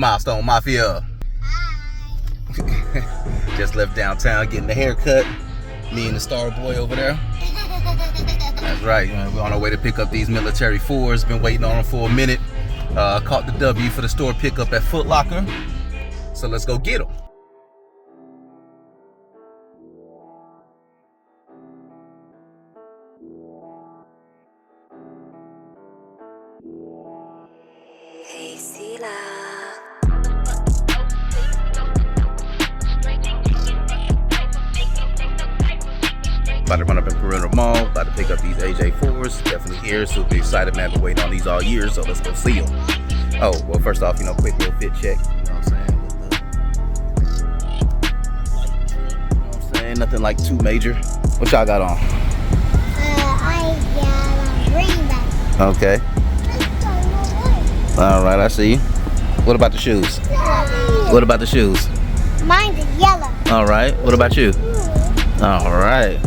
Milestone Mafia. Just left downtown getting a haircut. Me and the star boy over there. That's right, we're on our way to pick up these military fours. Been waiting on them for a minute. Caught the W for the store pickup at Foot Locker. So let's go get them. About to run up in Perimeter Mall, about to pick up these AJ4s. Definitely here, super excited, man. Been waiting on these all year, so let's go see them. Oh, well, first off, quick little fit check. You know what I'm saying? Nothing like too major. What y'all got on? I got a Reebok. Okay. All right, I see you. What about the shoes? What about the shoes? Mine's yellow. All right. What about you? All right.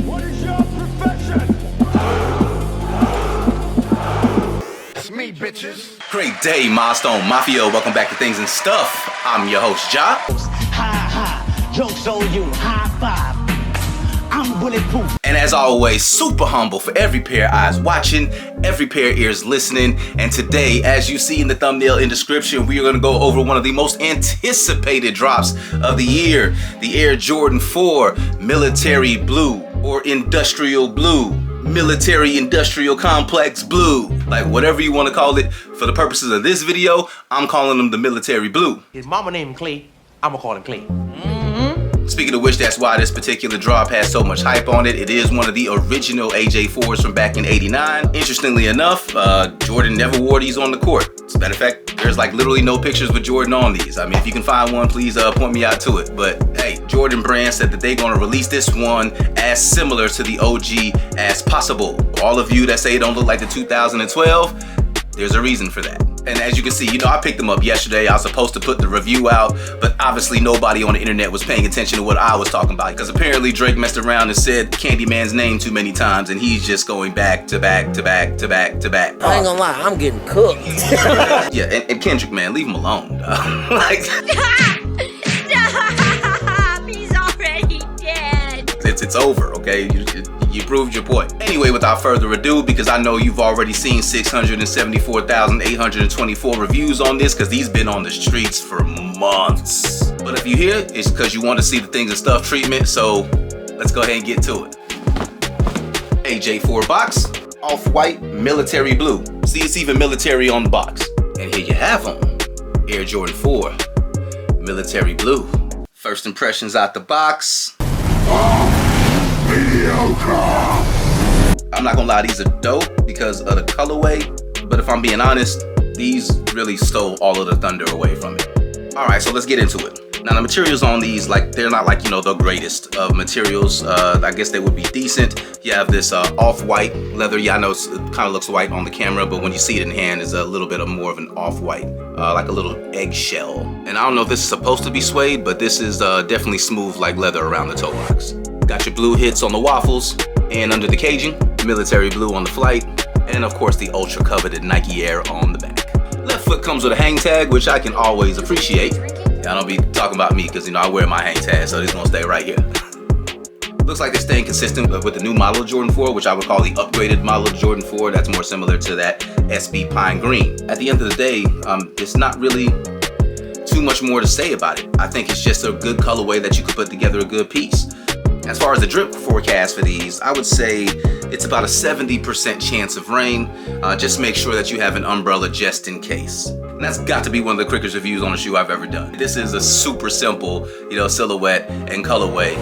What is your profession? It's me, bitches. Great day, Milestone Mafia. Welcome back to Things and Stuff. I'm your host, Ja. Ha ha, jokes on you, high five. I'm bulletproof. And as always, super humble for every pair of eyes watching, every pair of ears listening. And today, as you see in the thumbnail and description, we are going to go over one of the most anticipated drops of the year. The Air Jordan 4 Military Blue, or Industrial Blue. Military Industrial Complex Blue. Like whatever you want to call it. For the purposes of this video, I'm calling them the Military Blue. His mama named him Clay. I'm gonna call him Clay. Speaking of which, that's why this particular drop has so much hype on it. It is one of the original AJ4s from back in '89. Interestingly enough, Jordan never wore these on the court. As a matter of fact, there's like literally no pictures with Jordan on these. I mean, if you can find one, please point me out to it. But hey, Jordan brand said that they're gonna release this one as similar to the OG as possible. All of you that say it don't look like the 2012, there's a reason for that. And as you can see, I picked them up yesterday. I was supposed to put the review out, but obviously nobody on the internet was paying attention to what I was talking about, because apparently Drake messed around and said Candyman's name too many times, and he's just going back to back to back to back to back. I ain't gonna lie, I'm getting cooked. Yeah, and Kendrick, man, leave him alone. Like, Stop! He's already dead. it's over, okay? You proved your point. Anyway, without further ado, because I know you've already seen 674,824 reviews on this, because these been on the streets for months. But if you're here, it's because you want to see the Things and Stuff treatment, so let's go ahead and get to it. AJ4 box, off-white, military blue. See, it's even military on the box. And here you have them, Air Jordan 4, military blue. First impressions out the box. I'm not gonna lie, these are dope because of the colorway, but if I'm being honest, these really stole all of the thunder away from it. All right, so let's get into it. Now the materials on these, they're not the greatest of materials. I guess they would be decent. You have this off-white leather. Yeah, I know it kind of looks white on the camera, but when you see it in hand, it's a little bit of more of an off-white, like a little eggshell. And I don't know if this is supposed to be suede, but this is definitely smooth like leather around the toe box. Got your blue hits on the waffles and under the caging, military blue on the flight, and of course the ultra coveted Nike Air on the back. Left foot comes with a hang tag, which I can always appreciate. Y'all don't be talking about me because I wear my hang tag, so this gonna stay right here. Looks like they're staying consistent with the new model of Jordan 4, which I would call the upgraded model of Jordan 4. That's more similar to that SB Pine Green. At the end of the day, it's not really too much more to say about it. I think it's just a good colorway that you could put together a good piece. As far as the drip forecast for these, I would say it's about a 70% chance of rain. Just make sure that you have an umbrella just in case. And that's got to be one of the quickest reviews on a shoe I've ever done. This is a super simple, silhouette and colorway,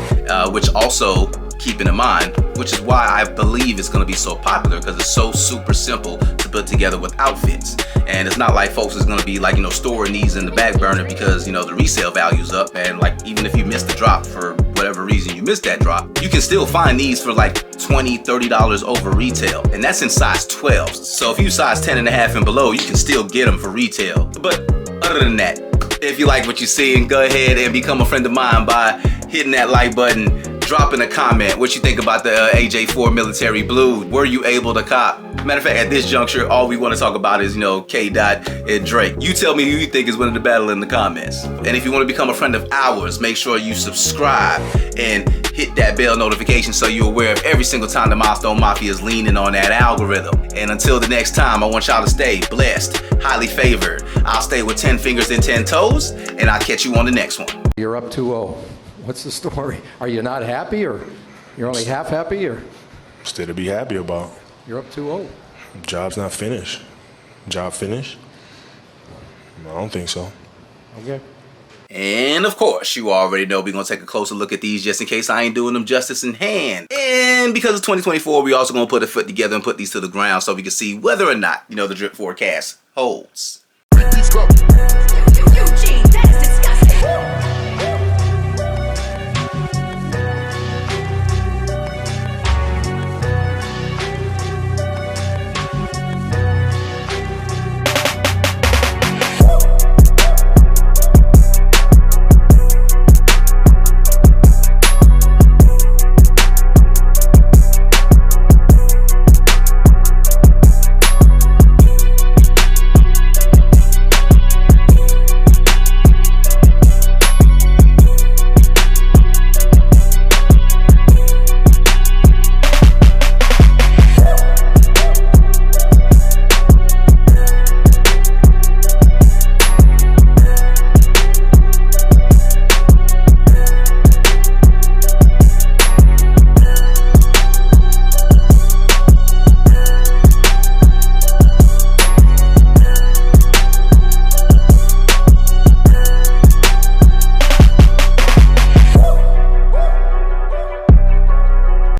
which also, keeping in mind, which is why I believe it's going to be so popular, because it's so super simple to put together with outfits. And it's not like folks is going to be like, storing these in the back burner because, the resale value's up. And like, even if you missed the drop for whatever reason you missed that drop, you can still find these for like $20, $30 over retail. And that's in size 12. So if you size 10.5 and below, you can still get them for retail. But other than that, if you like what you see, go ahead and become a friend of mine by hitting that like button, dropping a comment. What you think about the AJ4 Military Blue? Were you able to cop? Matter of fact, at this juncture, all we want to talk about is, K Dot and Drake. You tell me who you think is winning the battle in the comments. And if you want to become a friend of ours, make sure you subscribe and hit that bell notification so you're aware of every single time the Milestone Mafia is leaning on that algorithm. And until the next time, I want y'all to stay blessed, highly favored. I'll stay with 10 fingers and 10 toes, and I'll catch you on the next one. You're up 2-0. What's the story? Are you not happy, or you're only half happy, or? Still to be happy about. You're up 2-0. Job's not finished. Job finished? I don't think so. Okay. And of course, you already know we're going to take a closer look at these just in case I ain't doing them justice in hand. And because it's 2024, we also going to put a foot together and put these to the ground so we can see whether or not, the drip forecast holds. Beat these up.